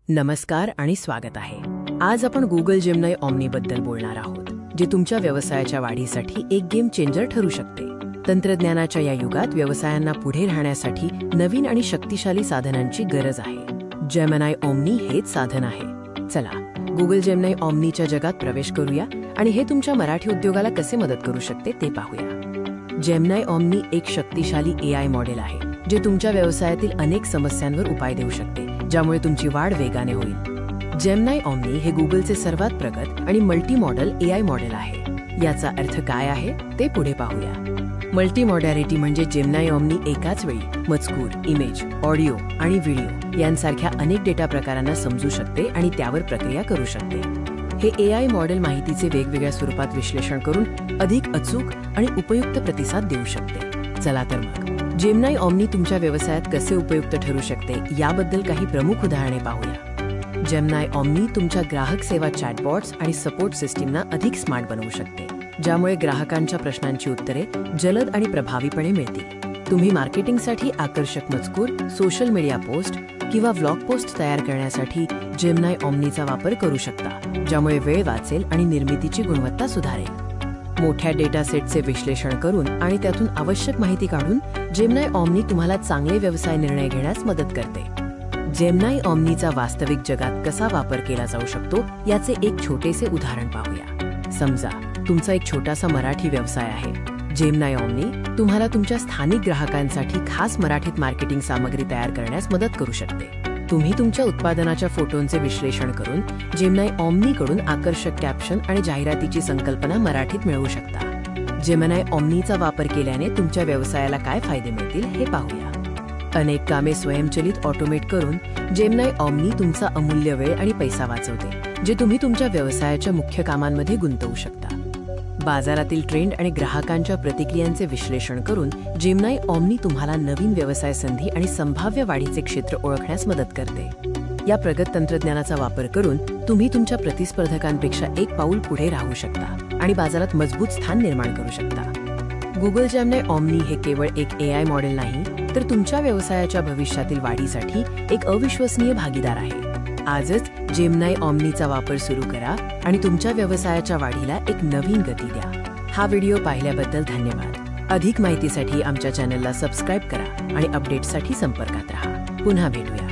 नमस्कार आणि स्वागत आहे. आज आपण गुगल जेमिनाई ओमनी बद्दल बोलणार आहोत, जे तुमच्या व्यवसायाच्या वाढीसाठी एक गेम चेंजर ठरू शकते. तंत्रज्ञानाच्या या युगात व्यवसायांना पुढे राहण्यासाठी नवीन आणि शक्तिशाली साधनांची गरज आहे. जेमिनाई ओमनी हेच साधन आहे. चला, गुगल जेमिनाई ओमनीच्या जगात प्रवेश करूया आणि हे तुमच्या मराठी उद्योगाला कसे मदत करू शकते ते पाहूया. जेमिनाई ओमनी एक शक्तिशाली AI मॉडेल आहे, जे तुमच्या व्यवसायातील अनेक समस्यांवर उपाय देऊ शकते, ज्यामुळे तुमची वाढ वेगाने होईल. जेमिनाई ओमनी हे गुगलचे सर्वात प्रगत आणि मल्टी मॉडेल AI मॉडेल आहे. याचा अर्थ काय आहे ते पुढे पाहूया. मल्टी मॉडॅलिटी म्हणजे जेमिनाई ओमनी एकाच वेळी मजकूर, इमेज, ऑडिओ आणि व्हिडिओ यांसारख्या अनेक डेटा प्रकारांना समजू शकते आणि त्यावर प्रक्रिया करू शकते. हे AI मॉडेल माहितीचे वेगवेगळ्या स्वरूपात विश्लेषण करून अधिक अचूक आणि उपयुक्त प्रतिसाद देऊ शकते. चला तर मग जेमिनाई ओमनी तुमच्या व्यवसायात कसे उपयुक्त ठरू शकते याबद्दल काही प्रमुख उदाहरणे पाहूया. जेमिनाई ओमनी तुमच्या ग्राहक सेवा चॅटबॉट्स आणि सपोर्ट सिस्टीमना अधिक स्मार्ट बनवू शकते, ज्यामुळे ग्राहकांच्या प्रश्नांची उत्तरे जलद आणि प्रभावीपणे मिळतील. तुम्ही मार्केटिंगसाठी आकर्षक मजकूर, सोशल मीडिया पोस्ट किंवा व्लॉग पोस्ट तयार करण्यासाठी जेमिनाई ओमनीचा वापर करू शकता, ज्यामुळे वेळ वाचेल आणि निर्मितीची गुणवत्ता सुधारेल. मोठ्या डेटा सेटचे विश्लेषण करून आणि त्यातून आवश्यक माहिती काढून जेमिनाई ओमनी तुम्हाला चांगले व्यवसाय निर्णय घेण्यास मदत करते. जेमिनाई ओमनीचा वास्तविक जगात कसा वापर केला जाऊ शकतो याचे एक छोटेसे उदाहरण पाहूया. समजा तुमचा एक छोटासा मराठी व्यवसाय आहे. जेमिनाई ओमनी तुम्हाला तुमच्या स्थानिक ग्राहकांसाठी खास मराठीत मार्केटिंग सामग्री तयार करण्यास मदत करू शकते. तुम्ही तुमच्या उत्पादनाच्या फोटोंचे विश्लेषण करून जेमिनाई ओमनीकडून आकर्षक कॅप्शन आणि जाहिरातीची संकल्पना मराठीत मिळवू शकता. जेमिनाई ओमनीचा वापर केल्याने तुमच्या व्यवसायाला काय फायदे मिळतील हे पाहूया. अनेक कामे स्वयंचलित ऑटोमेट करून जेमिनाई ओमनी तुमचा अमूल्य वेळ आणि पैसा वाचवते, जे तुम्ही तुमच्या व्यवसायाच्या मुख्य कामांमध्ये गुंतवू शकता. बाजारातील ट्रेंड आणि ग्राहकांच्या प्रतिक्रियांचे विश्लेषण करून जेमिनाई ओमनी तुम्हाला नवीन व्यवसाय संधी आणि संभाव्य वाढीचे क्षेत्र ओळखण्यास मदत करते. या प्रगत तंत्रज्ञानाचा वापर करून तुम्ही तुमच्या प्रतिस्पर्धकांपेक्षा एक पाऊल पुढे राहू शकता आणि बाजारात मजबूत स्थान निर्माण करू शकता. गुगल जेमिनाई ओमनी हे केवळ एक AI मॉडेल नाही, तर तुमच्या व्यवसायाच्या भविष्यातील वाढीसाठी एक अविश्वसनीय भागीदार आहे. आजच जेमिनाई ओमनीचा वापर सुरू करा आणि तुमच्या व्यवसायाच्या वाढीला एक नवीन गती द्या. हा व्हिडिओ पाहिल्याबद्दल धन्यवाद. अधिक माहितीसाठी आमच्या चॅनलला सबस्क्राईब करा आणि अपडेट्ससाठी संपर्कात रहा. पुन्हा भेटूया.